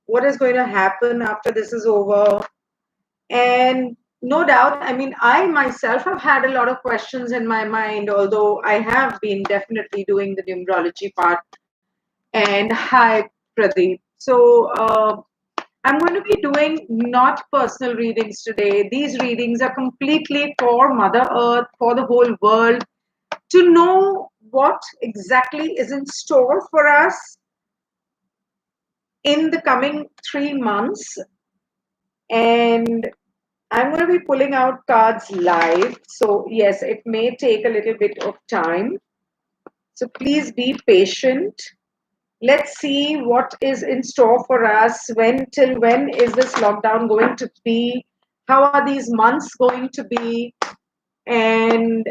what is going to happen after this is over. And no doubt, I mean, I myself have had a lot of questions in my mind, although I have been definitely doing the numerology part. And hi, Pradeep. So, I'm going to be doing not personal readings today. These readings are completely for Mother Earth, for the whole world, to know what exactly is in store for us in the coming 3 months. And I'm going to be pulling out cards live. So, yes, it may take a little bit of time. So, please be patient. Let's see what is in store for us. Till when is this lockdown going to be? How are these months going to be? And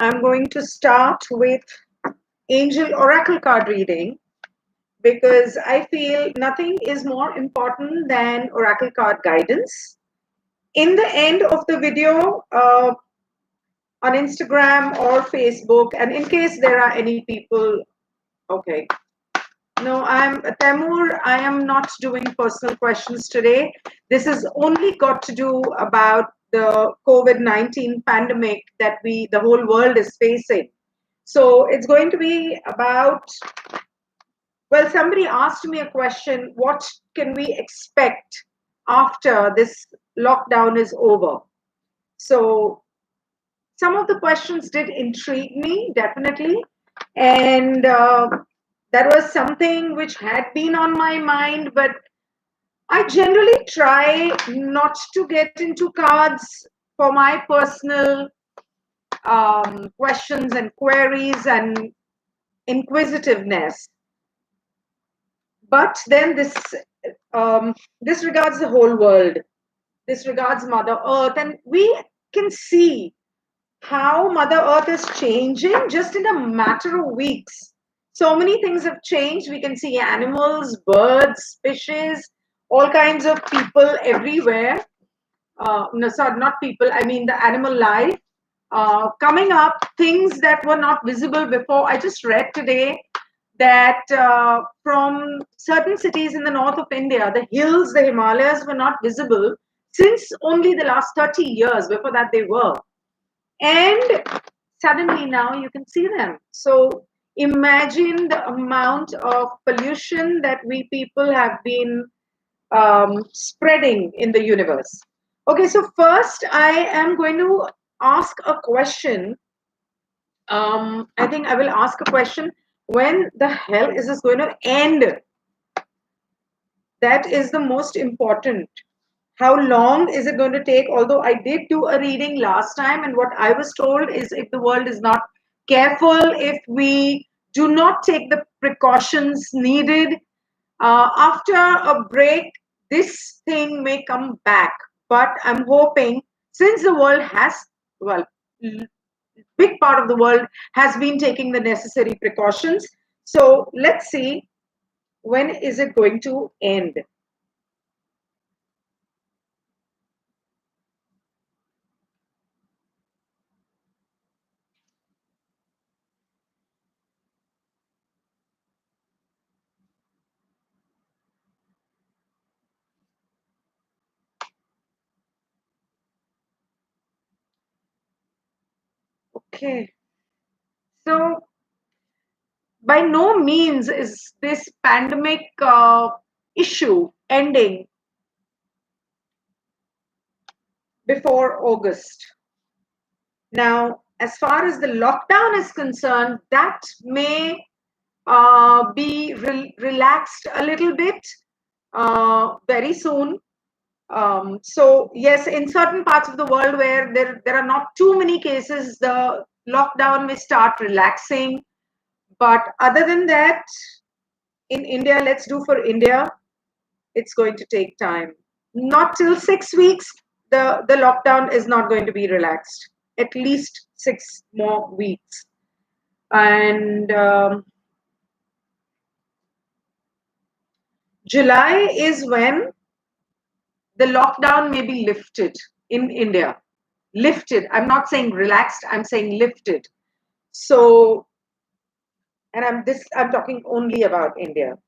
I'm going to start with Angel Oracle card reading because I feel nothing is more important than Oracle card guidance. In the end of the video, on Instagram or Facebook, and in case there are any people, okay. No, I'm Tamur. I am not doing personal questions today. This is only got to do about the COVID-19 pandemic that the whole world is facing. So it's going to be about, well, somebody asked me a question, what can we expect after this lockdown is over? So some of the questions did intrigue me, definitely. And that was something which had been on my mind, but I generally try not to get into cards for my personal questions and queries and inquisitiveness. But then this regards the whole world. This regards Mother Earth, and we can see how Mother Earth is changing just in a matter of weeks. So many things have changed. We can see animals, birds, fishes, all kinds of people everywhere. No, sorry, not people, I mean the animal life. Coming up, things that were not visible before. I just read today that from certain cities in the north of India, the hills, the Himalayas were not visible since only the last 30 years. Before that, they were. And suddenly now you can see them. So imagine the amount of pollution that we people have been spreading in the universe. Okay, so first I am going to ask a question. I think I will ask a question. When the hell is this going to end? That is the most important. How long is it going to take? Although I did do a reading last time, and what I was told is if the world is not careful, if we do not take the precautions needed, after a break, this thing may come back. But I'm hoping, since the world has, well, big part of the world has been taking the necessary precautions. So let's see, when is it going to end? Okay. So by no means is this pandemic issue ending before August. Now, as far as the lockdown is concerned, that may be relaxed a little bit very soon. So, yes, in certain parts of the world where there are not too many cases, the lockdown may start relaxing. But other than that, in India, let's do for India, it's going to take time. Not till 6 weeks, the lockdown is not going to be relaxed. At least 6 more weeks. And July is when the lockdown may be lifted in India. Lifted. I'm not saying relaxed, I'm saying lifted. So and I'm talking only about India.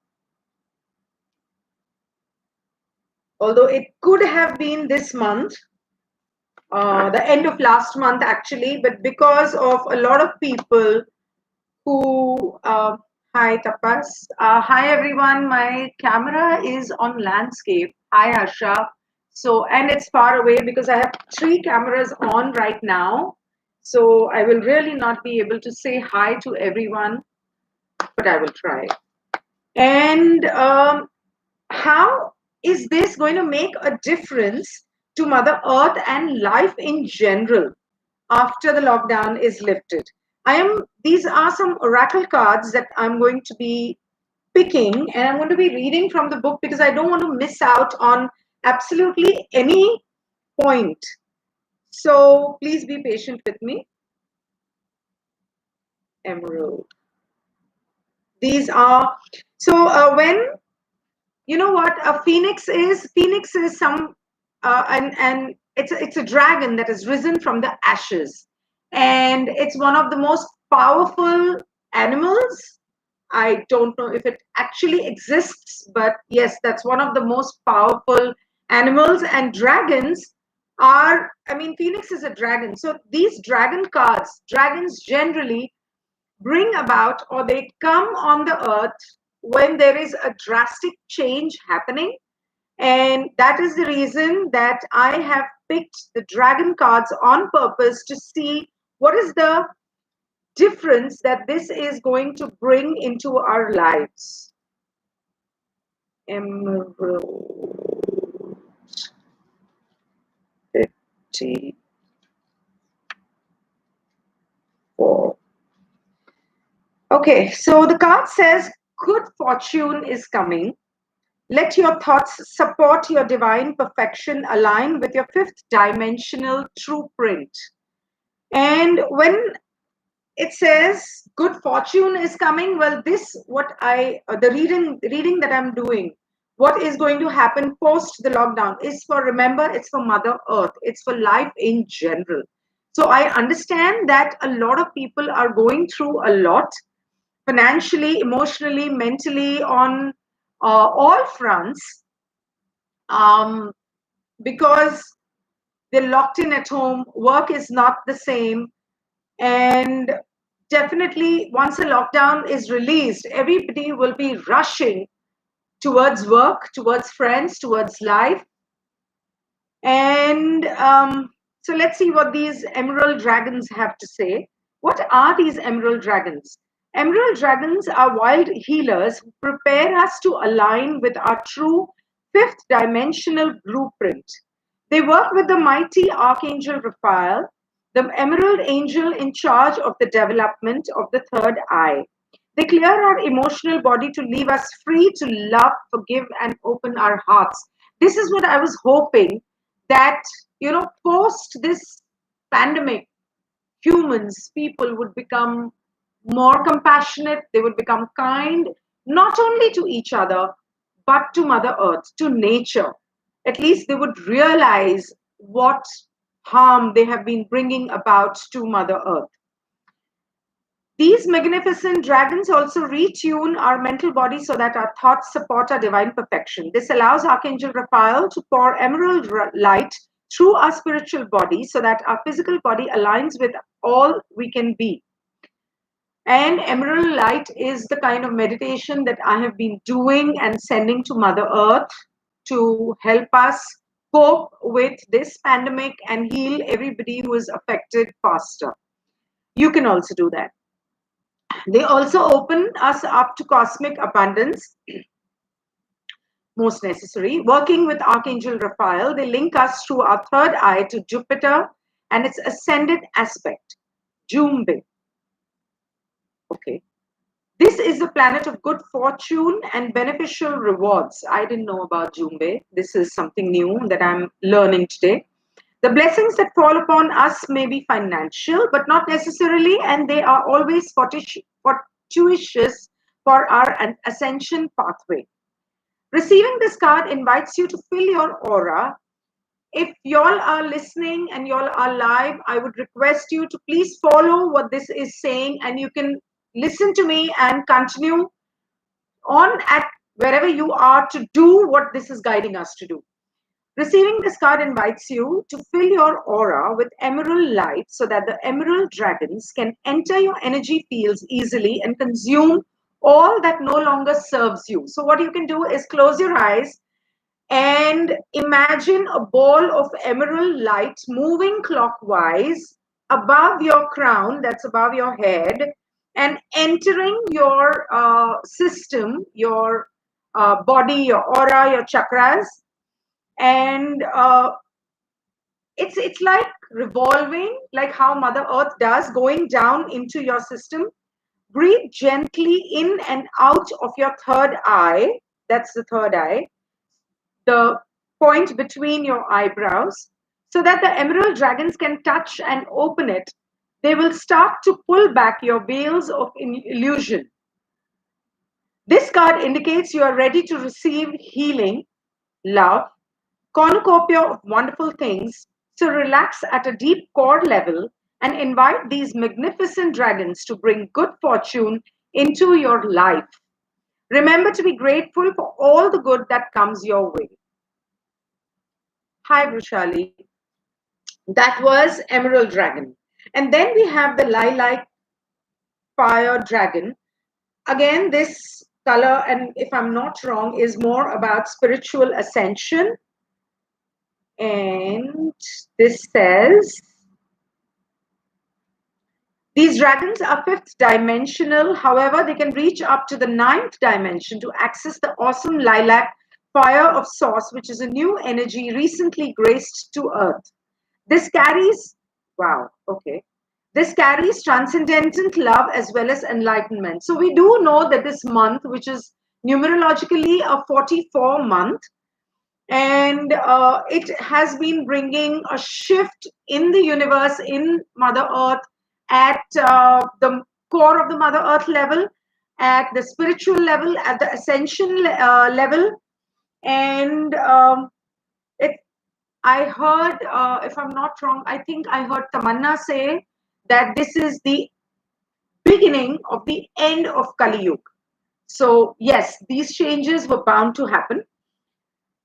Although it could have been this month, the end of last month actually, but because of a lot of people who hi Tapas, hi everyone. My camera is on landscape. Hi Asha. So and it's far away because I have three cameras on right now. So I will really not be able to say hi to everyone, but I will try. And how is this going to make a difference to Mother Earth and life in general after the lockdown is lifted? These are some oracle cards that I'm going to be picking, and I'm going to be reading from the book because I don't want to miss out on absolutely any point. So please be patient with me. Emerald. These are when you know what a phoenix is some and it's a dragon that has risen from the ashes, and it's one of the most powerful animals. I don't know if it actually exists, but yes, that's one of the most powerful animals. And dragons are, I mean, phoenix is a dragon, so these dragon cards, dragons generally bring about or they come on the earth when there is a drastic change happening. And that is the reason that I have picked the dragon cards on purpose to see what is the difference that this is going to bring into our lives. Emerald 54. Okay, so the card says good fortune is coming. Let your thoughts support your divine perfection, align with your fifth dimensional true print. And when it says good fortune is coming, well, this what I the reading that I'm doing, what is going to happen post the lockdown is for, remember, it's for Mother Earth, it's for life in general. So I understand that a lot of people are going through a lot financially, emotionally, mentally, on all fronts, um, because they're locked in at home, work is not the same. And definitely, once a lockdown is released, everybody will be rushing towards work, towards friends, towards life. And so let's see what these emerald dragons have to say. What are these emerald dragons? Emerald dragons are wild healers who prepare us to align with our true fifth dimensional blueprint. They work with the mighty Archangel Raphael, the emerald angel in charge of the development of the third eye. They clear our emotional body to leave us free to love, forgive, and open our hearts. This is what I was hoping, that, post this pandemic, humans, people would become more compassionate, they would become kind, not only to each other, but to Mother Earth, to nature. At least they would realize what harm they have been bringing about to Mother Earth. These magnificent dragons also retune our mental body so that our thoughts support our divine perfection. This allows Archangel Raphael to pour emerald light through our spiritual body so that our physical body aligns with all we can be. And emerald light is the kind of meditation that I have been doing and sending to Mother Earth to help us cope with this pandemic and heal everybody who is affected faster. You can also do that. They also open us up to cosmic abundance, most necessary. Working with Archangel Raphael, they link us through our third eye to Jupiter and its ascendant aspect, Jumbe. Okay. This is the planet of good fortune and beneficial rewards. I didn't know about Jumbe. This is something new that I'm learning today. The blessings that fall upon us may be financial, but not necessarily, and they are always fortuitous for our ascension pathway. Receiving this card invites you to fill your aura. If y'all are listening and y'all are live, I would request you to please follow what this is saying, and you can, listen to me and continue on at wherever you are to do what this is guiding us to do. Receiving this card invites you to fill your aura with emerald light so that the emerald dragons can enter your energy fields easily and consume all that no longer serves you. So, what you can do is close your eyes and imagine a ball of emerald light moving clockwise above your crown, that's above your head, and entering your system, your body, your aura, your chakras. And it's like revolving, like how Mother Earth does, going down into your system. Breathe gently in and out of your third eye. That's the third eye, the point between your eyebrows, so that the emerald dragons can touch and open it. They will start to pull back your veils of illusion. This card indicates you are ready to receive healing, love, cornucopia of wonderful things. So relax at a deep core level and invite these magnificent dragons to bring good fortune into your life. Remember to be grateful for all the good that comes your way. Hi, Brushali. That was Emerald Dragon. And then we have the Lilac Fire Dragon. Again, this color, and if I'm not wrong, is more about spiritual ascension. And this says, these dragons are fifth dimensional. However, they can reach up to the ninth dimension to access the awesome lilac fire of source, which is a new energy recently graced to earth. This carries, wow, okay. This carries transcendental love as well as enlightenment. So we do know that this month, which is numerologically a 44 month, and it has been bringing a shift in the universe, in Mother Earth, at the core of the Mother Earth level, at the spiritual level, at the ascension level. And it I heard, if I'm not wrong, I think I heard Tamanna say that this is the beginning of the end of Kali Yuga. So yes, these changes were bound to happen.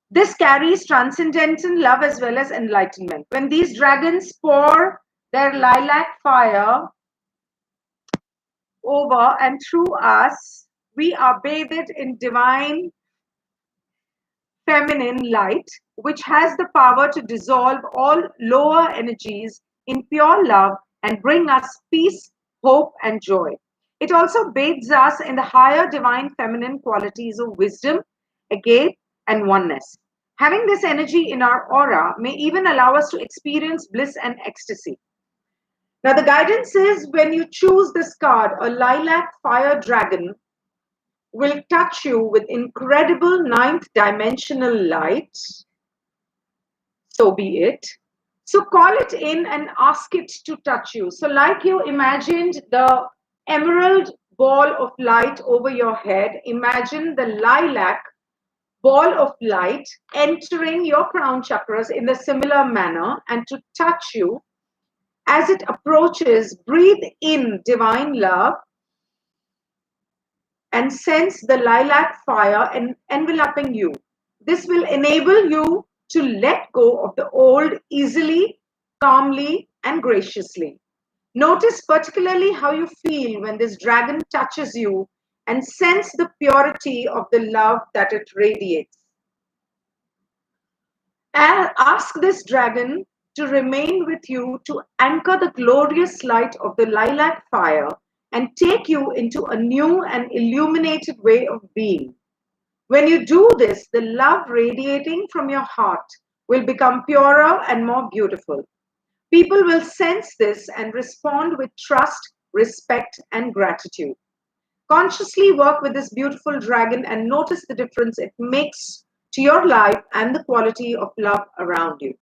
This carries transcendental love as well as enlightenment. When these dragons pour their lilac fire over and through us, we are bathed in divine feminine light, which has the power to dissolve all lower energies in pure love and bring us peace, hope, and joy. It also bathes us in the higher divine feminine qualities of wisdom, agate, and oneness. Having this energy in our aura may even allow us to experience bliss and ecstasy. Now, the guidance is when you choose this card, a lilac fire dragon will touch you with incredible ninth dimensional light. So be it. So call it in and ask it to touch you. So, like you imagined the emerald ball of light over your head, imagine the lilac ball of light entering your crown chakras in a similar manner and to touch you. As it approaches, breathe in divine love and sense the lilac fire enveloping you. This will enable you to let go of the old easily, calmly, and graciously. Notice particularly how you feel when this dragon touches you and sense the purity of the love that it radiates. Ask this dragon to remain with you to anchor the glorious light of the lilac fire and take you into a new and illuminated way of being. When you do this, the love radiating from your heart will become purer and more beautiful. People will sense this and respond with trust, respect, and gratitude. Consciously work with this beautiful dragon and notice the difference it makes to your life and the quality of love around you.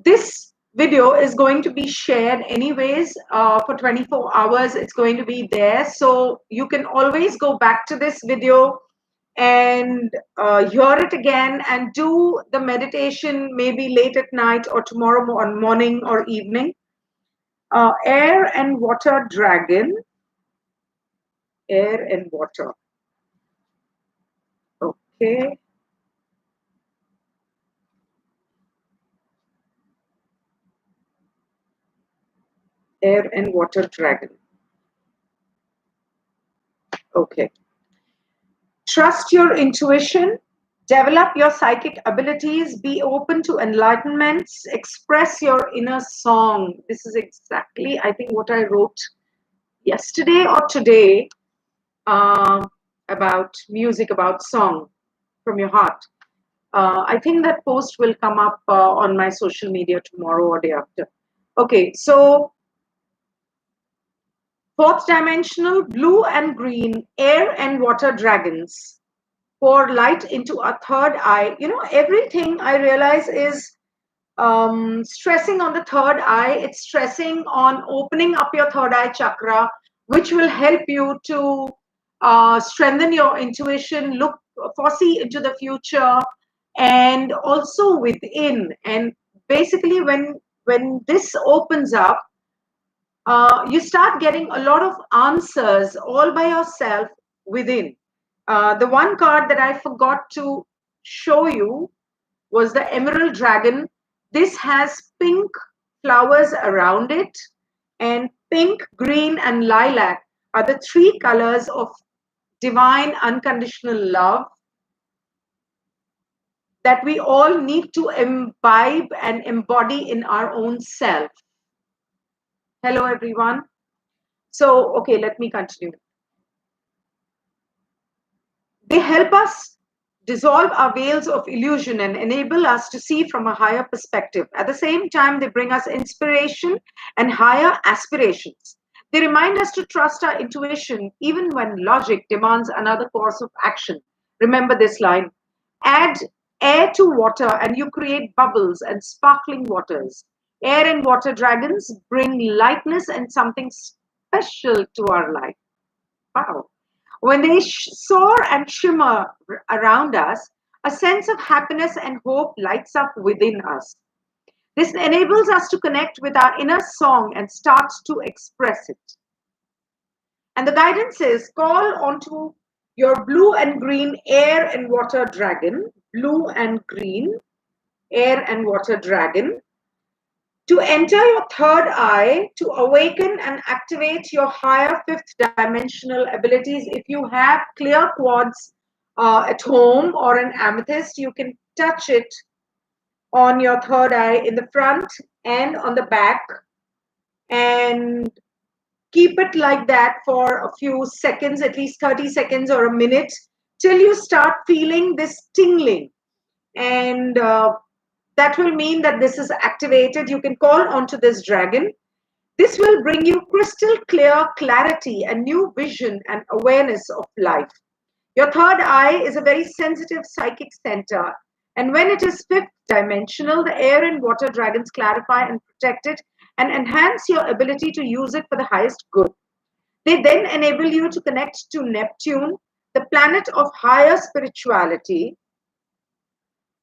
This video is going to be shared anyways for 24 hours. It's going to be there. So you can always go back to this video and hear it again and do the meditation maybe late at night or tomorrow morning or evening. Air and water dragon. Air and water. Okay. Air and water dragon. Okay. Trust your intuition, develop your psychic abilities, be open to enlightenments, express your inner song. This is exactly, I think, what I wrote yesterday or today uh, about music, about song from your heart. I think that post will come up on my social media tomorrow or day after. Okay, so fourth dimensional, blue and green, air and water dragons pour light into a third eye. You know, everything I realize is stressing on the third eye. It's stressing on opening up your third eye chakra, which will help you to strengthen your intuition, look, foresee into the future, and also within. And basically, when this opens up, you start getting a lot of answers all by yourself within. The one card that I forgot to show you was the Emerald Dragon. This has pink flowers around it, and pink, green, and lilac are the three colors of divine unconditional love that we all need to imbibe and embody in our own self. Hello, everyone. So, okay, let me continue. They help us dissolve our veils of illusion and enable us to see from a higher perspective. At the same time, they bring us inspiration and higher aspirations. They remind us to trust our intuition even when logic demands another course of action. Remember this line: add air to water and you create bubbles and sparkling waters. Air and water dragons bring lightness and something special to our life. Wow. When they soar and shimmer around us, a sense of happiness and hope lights up within us. This enables us to connect with our inner song and start to express it. And the guidance is call onto your blue and green air and water dragon, blue and green air and water dragon, to enter your third eye, to awaken and activate your higher fifth dimensional abilities. If you have clear quartz at home or an amethyst, you can touch it on your third eye in the front and on the back, and keep it like that for a few seconds, at least 30 seconds or a minute, till you start feeling this tingling. And that will mean that this is activated. You can call onto this dragon. This will bring you crystal clear clarity and new vision and awareness of life. Your third eye is a very sensitive psychic center. And when it is fifth dimensional, the air and water dragons clarify and protect it and enhance your ability to use it for the highest good. They then enable you to connect to Neptune, the planet of higher spirituality,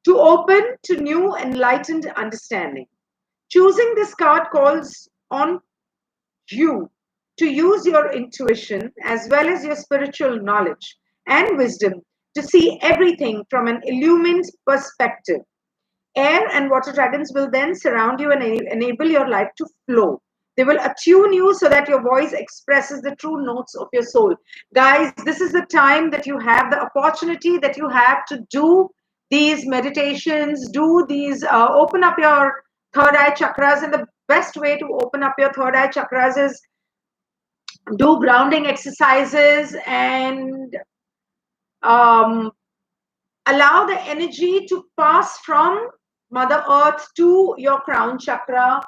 to open to new enlightened understanding. Choosing this card calls on you to use your intuition as well as your spiritual knowledge and wisdom to see everything from an illumined perspective. Air and water dragons will then surround you and enable your life to flow. They will attune you so that your voice expresses the true notes of your soul. Guys, this is the time that you have, the opportunity that you have to do these meditations, do these, open up your third eye chakras. And the best way to open up your third eye chakras is do grounding exercises and um, allow the energy to pass from Mother Earth to your crown chakra.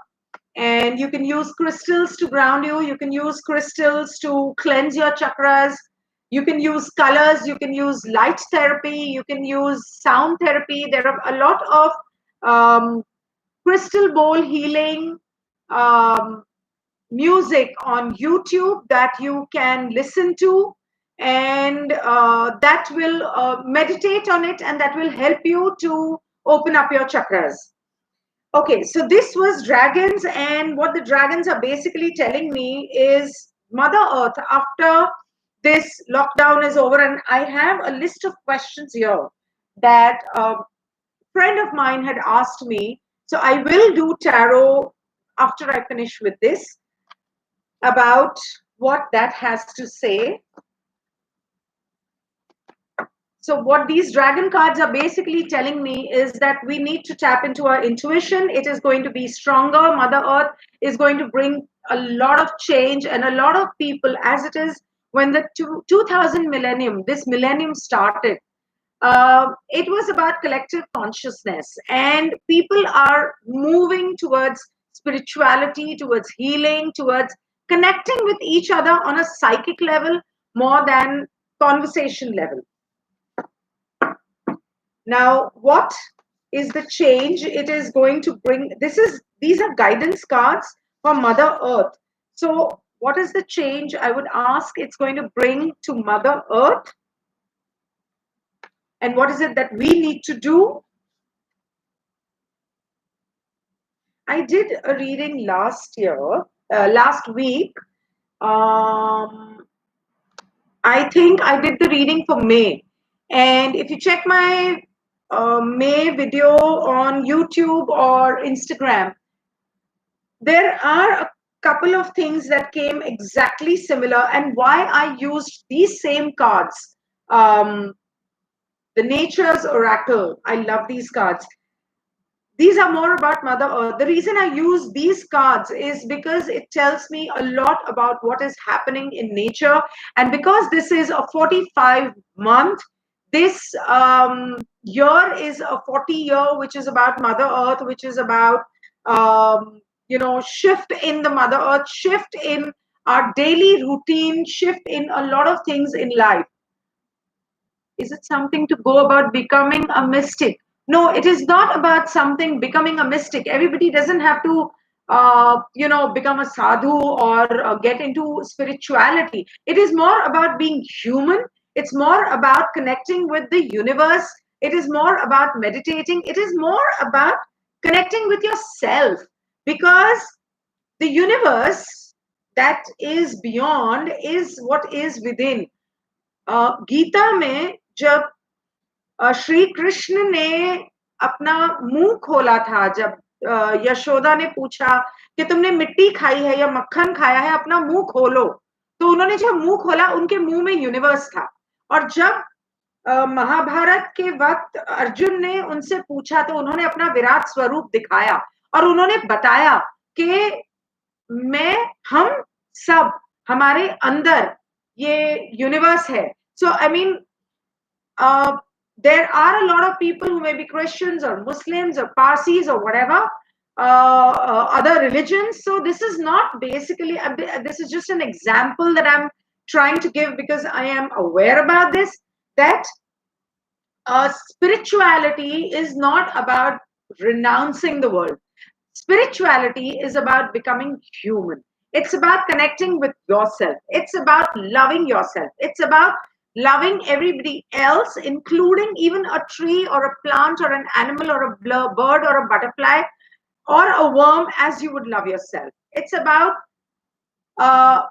And you can use crystals to ground you. You can use crystals to cleanse your chakras. You can use colors. You can use light therapy. You can use sound therapy. There are a lot of crystal bowl healing um, music on YouTube that you can listen to, and that will meditate on it, and that will help you to open up your chakras. Okay, so this was dragons, and what the dragons are basically telling me is Mother Earth, after this lockdown is over, and I have a list of questions here that a friend of mine had asked me. So I will do tarot after I finish with this, about what that has to say. So, what these dragon cards are basically telling me is that we need to tap into our intuition. It is going to be stronger. Mother Earth is going to bring a lot of change, and a lot of people, as it is when the 2000 millennium, this millennium started, it was about collective consciousness, and people are moving towards spirituality, towards healing, towards connecting with each other on a psychic level more than conversation level. Now, what is the change it is going to bring? These are guidance cards for Mother Earth. So, what is the change I would ask it's going to bring to Mother Earth? And what is it that we need to do? I did a reading last week. I think I did the reading for May. And if you check my May video on YouTube or Instagram, there are a couple of things that came exactly similar, and why I used these same cards. The Nature's Oracle. I love these cards. These are more about Mother Earth. The reason I use these cards is because it tells me a lot about what is happening in nature. And because this is a 45 month, this year is a 40 year, which is about Mother Earth, which is about, shift in the Mother Earth, shift in our daily routine, shift in a lot of things in life. Is it something to go about becoming a mystic? No, it is not about something becoming a mystic. Everybody doesn't have to, become a sadhu or get into spirituality. It is more about being human. It's more about connecting with the universe. It is more about meditating. It is more about connecting with yourself, because the universe that is beyond is what is within. Gita में जब श्री कृष्ण ने अपना मुंह खोला था, जब यशोदा ने पूछा कि तुमने मिट्टी खाई है या मक्खन खाया है, अपना मुंह खोलो, तो उन्होंने जब मुंह खोला उनके मुंह में यूनिवर्स था। और जब महाभारत के वक्त अर्जुन ने उनसे पूछा तो उन्होंने अपना विराट स्वरूप दिखाया और उन्होंने बताया कि हम सब, हमारे अंदर ये यूनिवर्स है। So, I mean, there are a lot of people who may be Christians or Muslims or Parsis or whatever, other religions. So, this is not basically, this is just an example that I'm trying to give because I am aware about this, that spirituality is not about renouncing the world. Spirituality is about becoming human. It's about connecting with yourself. It's about loving yourself. It's about loving everybody else, including even a tree or a plant or an animal or a bird or a butterfly or a worm, as you would love yourself. Uh,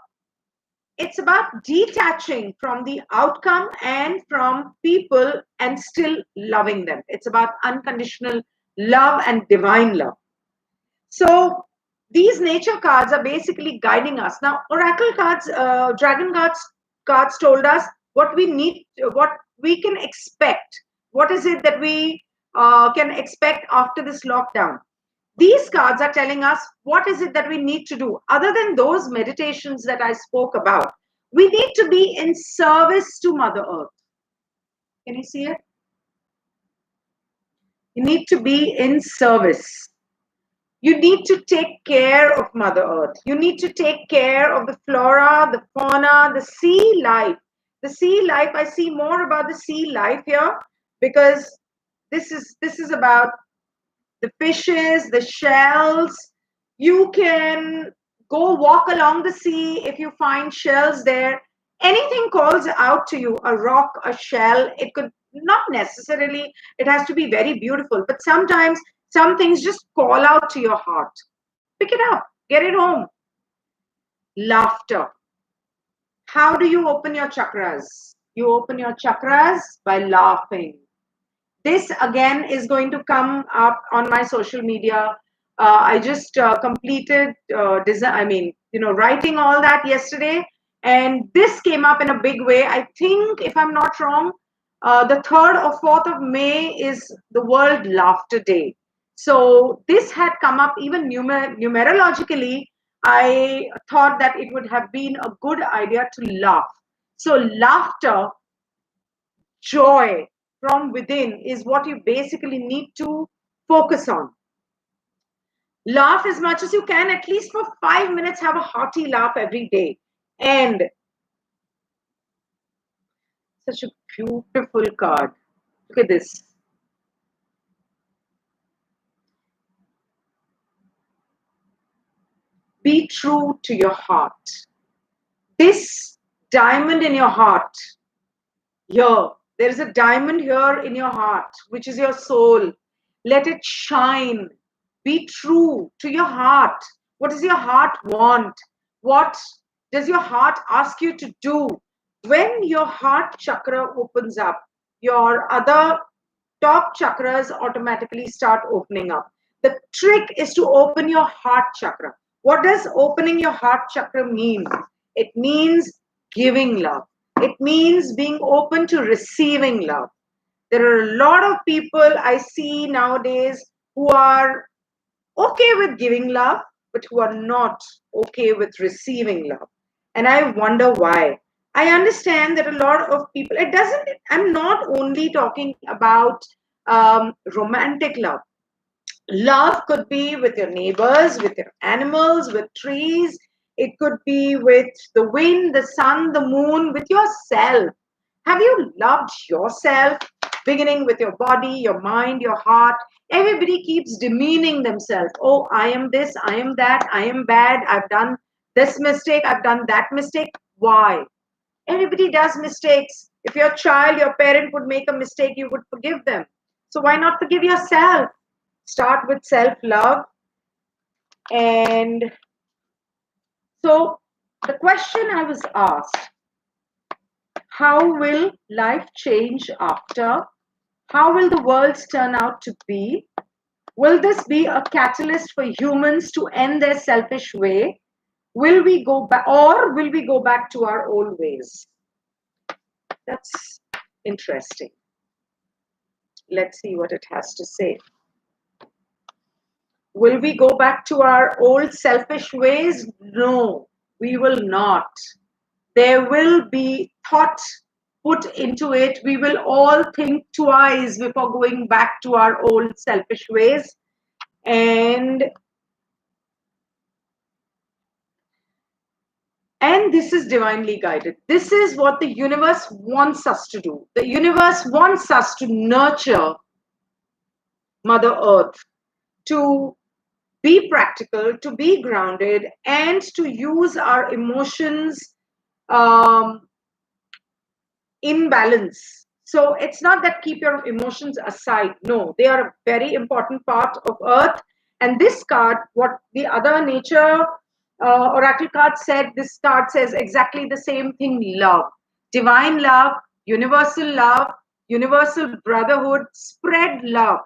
it's about detaching from the outcome and from people and still loving them. It's about unconditional love and divine love. So these nature cards are basically guiding us. Now, oracle cards, dragon cards told us what we need, what we can expect. What is it that we can expect after this lockdown? These cards are telling us what is it that we need to do. Other than those meditations that I spoke about, we need to be in service to Mother Earth. Can you see it? You need to be in service. You need to take care of Mother Earth. You need to take care of the flora, the fauna, the sea life. The sea life, I see more about the sea life here because this is about the fishes, the shells. You can go walk along the sea if you find shells there. Anything calls out to you, a rock, a shell. It could not necessarily, it has to be very beautiful, but sometimes some things just call out to your heart. Pick it up, get it home. Laughter, How do you open your chakras? You open your chakras by laughing. This again is going to come up on my social media. I just completed writing all that yesterday, and this came up in a big way. I think, if I'm not wrong, the 3rd or 4th of May is the World Laughter Day. So this had come up even numerologically. I thought that it would have been a good idea to laugh. So laughter, joy from within, is what you basically need to focus on. Laugh as much as you can, at least for 5 minutes. Have a hearty laugh every day. And such a beautiful card. Look at this. Be true to your heart. This diamond in your heart, here, there is a diamond here in your heart, which is your soul. Let it shine. Be true to your heart. What does your heart want? What does your heart ask you to do? When your heart chakra opens up, your other top chakras automatically start opening up. The trick is to open your heart chakra. What does opening your heart chakra mean? It means giving love. It means being open to receiving love. There are a lot of people I see nowadays who are okay with giving love, but who are not okay with receiving love. And I wonder why. I understand that a lot of people, it doesn't, I'm not only talking about romantic love. Love could be with your neighbors, with your animals, with trees. It could be with the wind, the sun, the moon, with yourself. Have you loved yourself? Beginning with your body, your mind, your heart. Everybody keeps demeaning themselves. Oh, I am this, I am that, I am bad, I've done this mistake, I've done that mistake. Why? Everybody does mistakes. If your child, your parent would make a mistake, you would forgive them. So why not forgive yourself? Start with self love. And so the question I was asked, how will life change after? How will the world turn out to be? Will this be a catalyst for humans to end their selfish way? Will we go back, or will we go back to our old ways? That's interesting. Let's see what it has to say. Will we go back to our old selfish ways? No, we will not. There will be thought put into it. We will all think twice before going back to our old selfish ways. And this is divinely guided. This is what the universe wants us to do. The universe wants us to nurture Mother Earth, to be practical, to be grounded, and to use our emotions um, in balance. So it's not that keep your emotions aside. No, they are a very important part of Earth. And this card, what the other nature oracle card said, this card says exactly the same thing: love, divine love, universal brotherhood, spread love.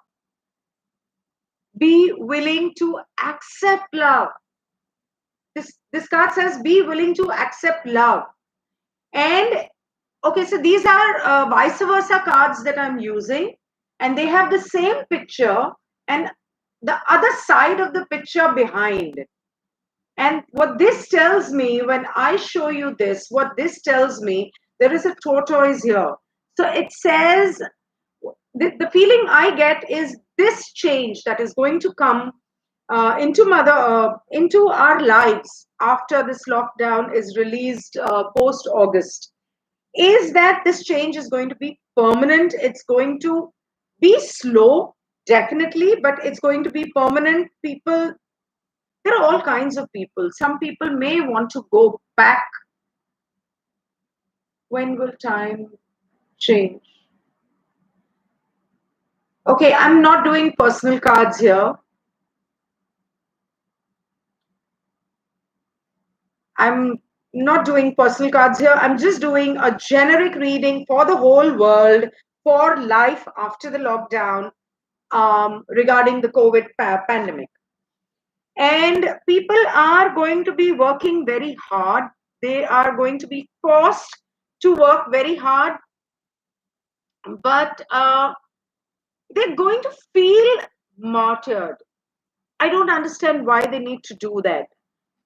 Be willing to accept love. This card says be willing to accept love. And okay, so these are vice versa cards that I'm using, and they have the same picture and the other side of the picture behind. And what this tells me, when I show you this, what this tells me, there is a tortoise here. So it says, the feeling I get is this change that is going to come into our lives after this lockdown is released post August, is that this change is going to be permanent. It's going to be slow, definitely, but it's going to be permanent. People, there are all kinds of people. Some people may want to go back. When will time change? Okay, I'm not doing personal cards here. I'm not doing personal cards here. I'm just doing a generic reading for the whole world for life after the lockdown, regarding the COVID pandemic. And people are going to be working very hard. They are going to be forced to work very hard, but they're going to feel martyred. I don't understand why they need to do that.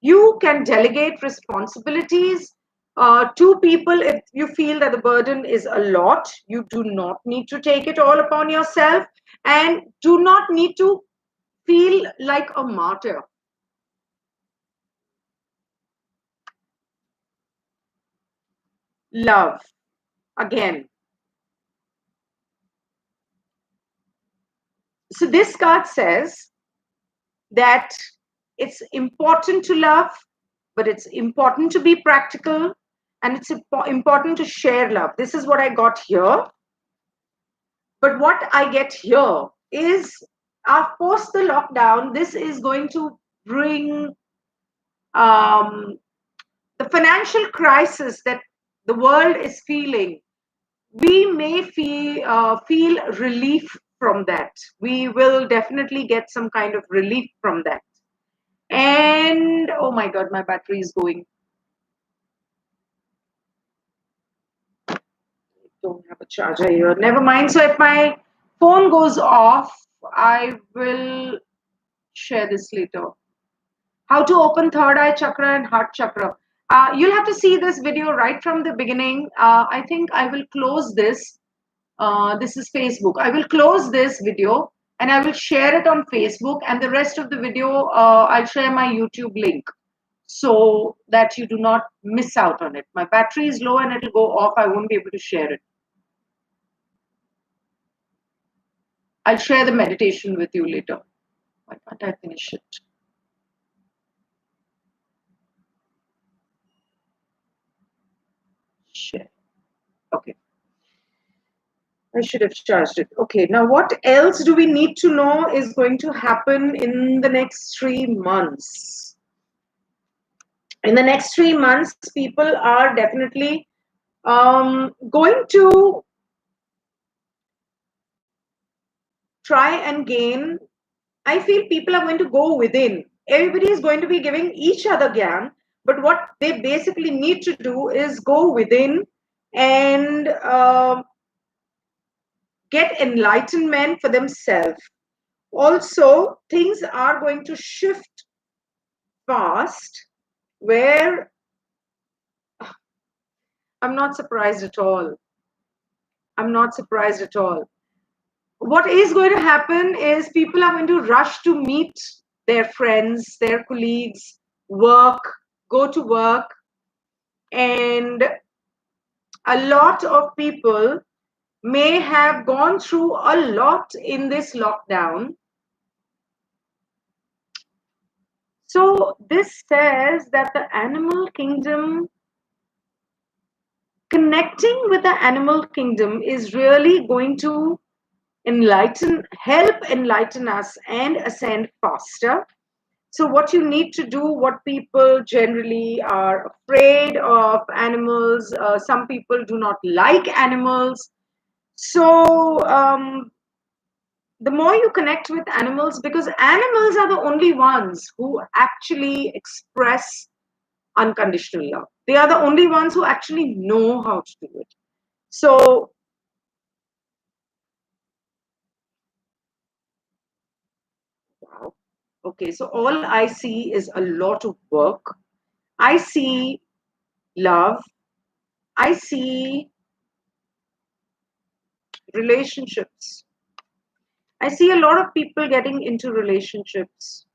You can delegate responsibilities to people if you feel that the burden is a lot. You do not need to take it all upon yourself, and do not need to feel like a martyr. Love. Again. So this card says that it's important to love, but it's important to be practical, and it's important to share love. This is what I got here. But what I get here is, post the lockdown, this is going to bring um, the financial crisis that the world is feeling. We may feel relief from that. We will definitely get some kind of relief from that. And oh my God, my battery is going. Don't have a charger here. Never mind. So if my phone goes off, I will share this later. How to open third eye chakra and heart chakra. You'll have to see this video right from the beginning. I think I will close this. This is Facebook. I will close this video and I will share it on Facebook, and the rest of the video, I'll share my YouTube link so that you do not miss out on it. My battery is low and it'll go off. I won't be able to share it. I'll share the meditation with you later. Why can't I finish it? Share. Okay. I should have charged it. Okay, now what else do we need to know is going to happen in the next 3 months? In the next 3 months, people are definitely going to try and gain. I feel people are going to go within. Everybody is going to be giving each other gyan, but what they basically need to do is go within and get enlightenment for themselves. Also, things are going to shift fast, where I'm not surprised at all. I'm not surprised at all. What is going to happen is people are going to rush to meet their friends, their colleagues, work, go to work, and a lot of people may have gone through a lot in this lockdown. So, this says that the animal kingdom, connecting with the animal kingdom, is really going to help enlighten us and ascend faster. So what you need to do, what people generally are afraid of animals, some people do not like animals. So the more you connect with animals, because animals are the only ones who actually express unconditional love. They are the only ones who actually know how to do it. So wow. Okay, so all I see is a lot of work. I see love. I see relationships. I see a lot of people getting into relationships.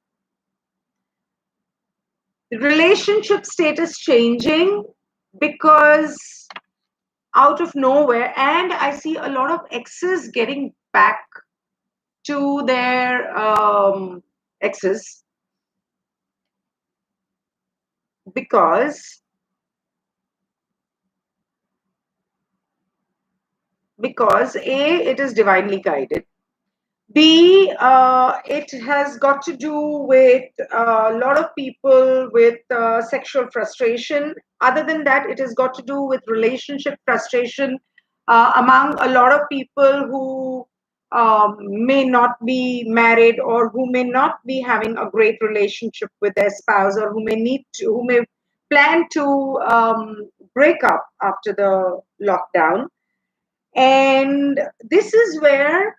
The relationship status changing because out of nowhere, and I see a lot of exes getting back to their exes because A, it is divinely guided. B, it has got to do with a lot of people with sexual frustration. Other than that, it has got to do with relationship frustration among a lot of people who may not be married, or who may not be having a great relationship with their spouse, or who may plan to break up after the lockdown. And this is where,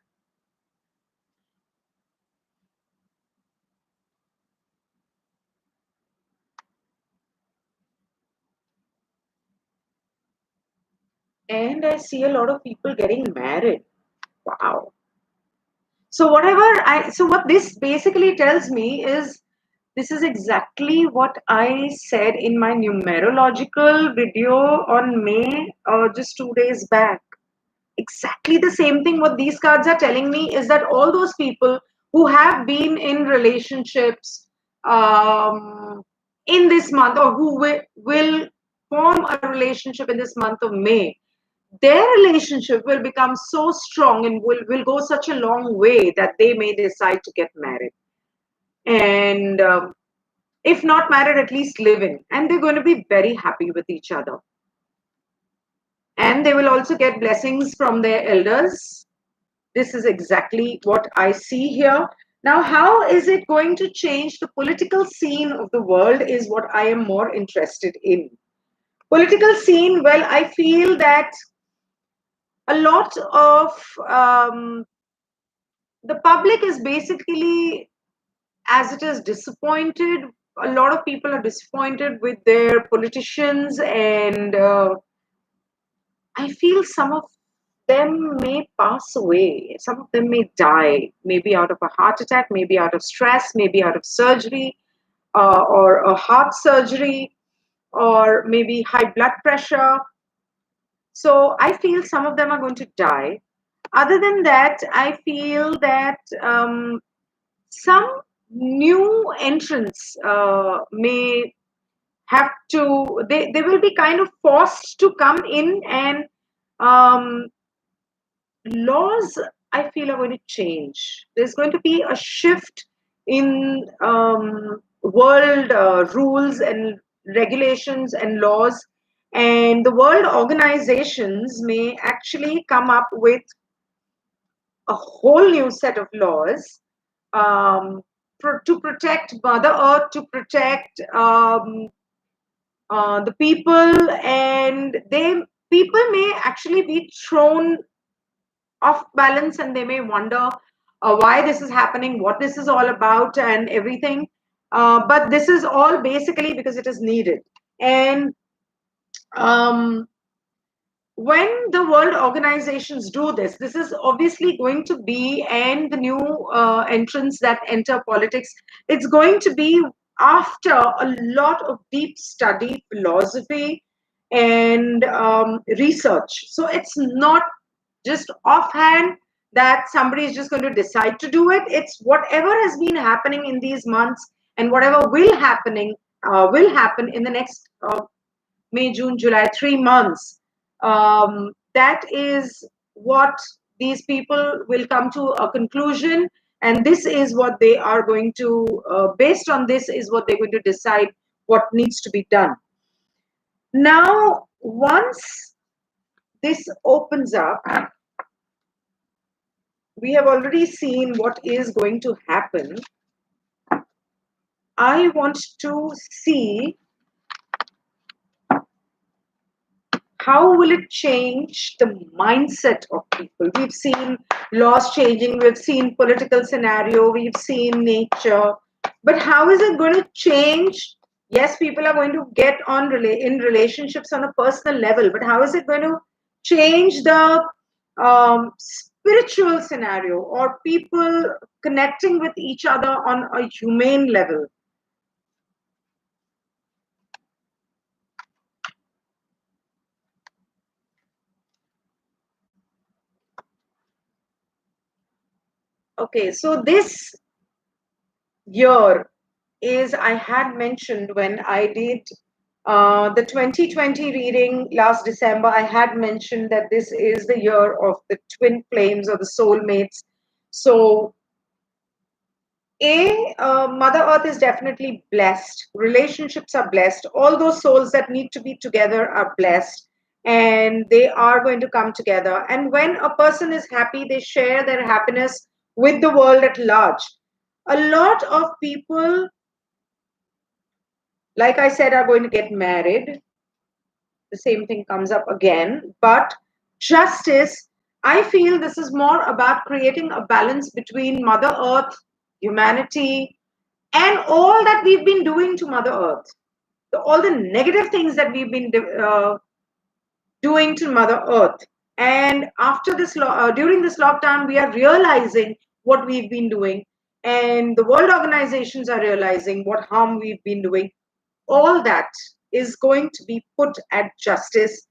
and I see a lot of people getting married. Wow. So what this basically tells me is, this is exactly what I said in my numerological video on May, just 2 days back. Exactly the same thing. What these cards are telling me is that all those people who have been in relationships um, in this month, or who will form a relationship in this month of May, their relationship will become so strong and will go such a long way that they may decide to get married. And if not married, at least living. And they're going to be very happy with each other. And they will also get blessings from their elders. This is exactly what I see here. Now, how is it going to change the political scene of the world is what I am more interested in. Political scene, well, I feel that a lot of the public is basically, as it is, disappointed. A lot of people are disappointed with their politicians, and I feel some of them may pass away. Some of them may die, maybe out of a heart attack, maybe out of stress, maybe out of surgery, or a heart surgery, or maybe high blood pressure. So I feel some of them are going to die. Other than that, I feel that some new entrants may have to, they will be kind of forced to come in, and um, laws, I feel, are going to change. There's going to be a shift in world rules and regulations and laws, and the world organizations may actually come up with a whole new set of laws to protect Mother Earth, to protect the people, and people may actually be thrown off balance, and they may wonder why this is happening, what this is all about, and everything. But this is all basically because it is needed. And um, when the world organizations do this, this is obviously going to be, and the new entrants that enter politics, it's going to be after a lot of deep study, philosophy, and research. So it's not just offhand that somebody is just going to decide to do it. It's whatever has been happening in these months, and whatever will happen in the next May, June, July, 3 months. That is what these people will come to a conclusion, and this is what they are going to, based on this, is what they're going to decide what needs to be done. Now, once this opens up, we have already seen what is going to happen. I want to see how will it change the mindset of people. We've seen laws changing, we've seen political scenario, we've seen nature, but how is it going to change? Yes, people are going to get on in relationships on a personal level, but how is it going to change the spiritual scenario, or people connecting with each other on a humane level? Okay, so this year is, I had mentioned when I did the 2020 reading last December, I had mentioned that this is the year of the twin flames, or the soulmates. So Mother Earth is definitely blessed. Relationships are blessed. All those souls that need to be together are blessed, and they are going to come together. And when a person is happy, they share their happiness with the world at large. A lot of people, like I said, are going to get married. The same thing comes up again. But justice, I feel this is more about creating a balance between Mother Earth, humanity, and all that we've been doing to Mother Earth, all the negative things that we've been doing to Mother Earth. And after during this lockdown, we are realizing what we've been doing, and the world organizations are realizing what harm we've been doing. All that is going to be put at justice.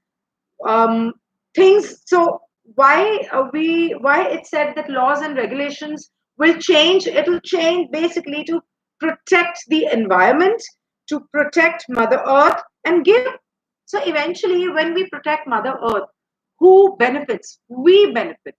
um, Things. So why it's said that laws and regulations will change. It'll change basically to protect the environment, to protect Mother Earth, and give. So eventually, when we protect Mother Earth, who benefits? We benefit.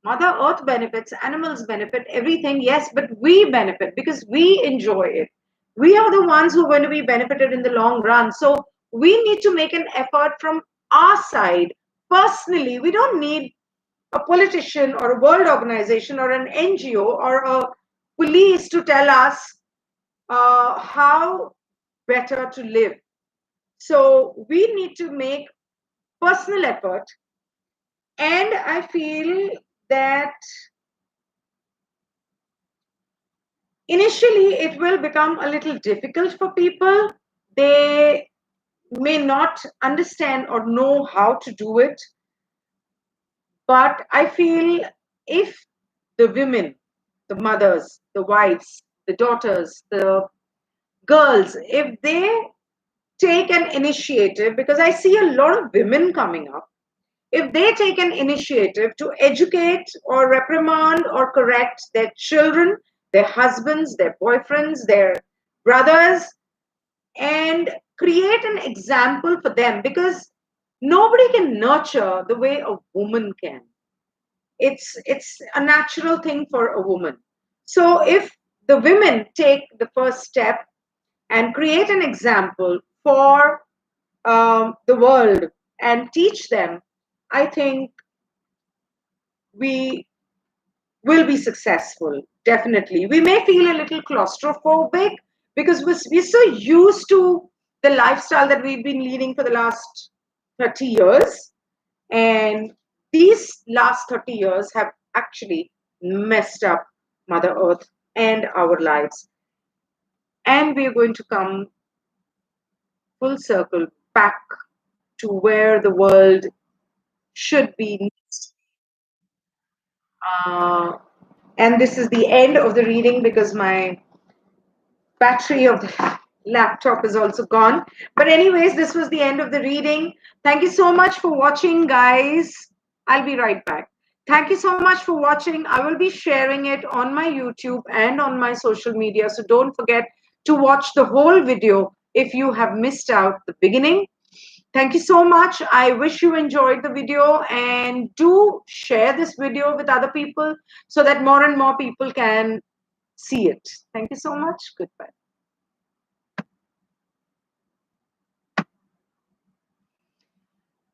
Mother Earth benefits, animals benefit, everything, yes, but we benefit because we enjoy it. We are the ones who are going to be benefited in the long run. So we need to make an effort from our side personally. We don't need a politician or a world organization or an NGO or a police to tell us how better to live. So we need to make personal effort. And I feel that initially it will become a little difficult for people. They may not understand or know how to do it. But I feel if the women, the mothers, the wives, the daughters, the girls, if they take an initiative, because I see a lot of women coming up, if they take an initiative to educate or reprimand or correct their children, their husbands, their boyfriends, their brothers, and create an example for them, because nobody can nurture the way a woman can. It's a natural thing for a woman. So if the women take the first step and create an example for the world and teach them, I think we will be successful. Definitely, we may feel a little claustrophobic because we're so used to the lifestyle that we've been leading for the last 30 years, and these last 30 years have actually messed up Mother Earth and our lives. And we're going to come full circle back to where the world should be. uh, and this is the end of the reading because my battery of the laptop is also gone. But, anyways, this was the end of the reading. Thank you so much for watching, guys. I'll be right back. Thank you so much for watching. I will be sharing it on my YouTube and on my social media. So, don't forget to watch the whole video if you have missed out the beginning. Thank you so much. I wish you enjoyed the video, and do share this video with other people so that more and more people can see it. Thank you so much. Goodbye.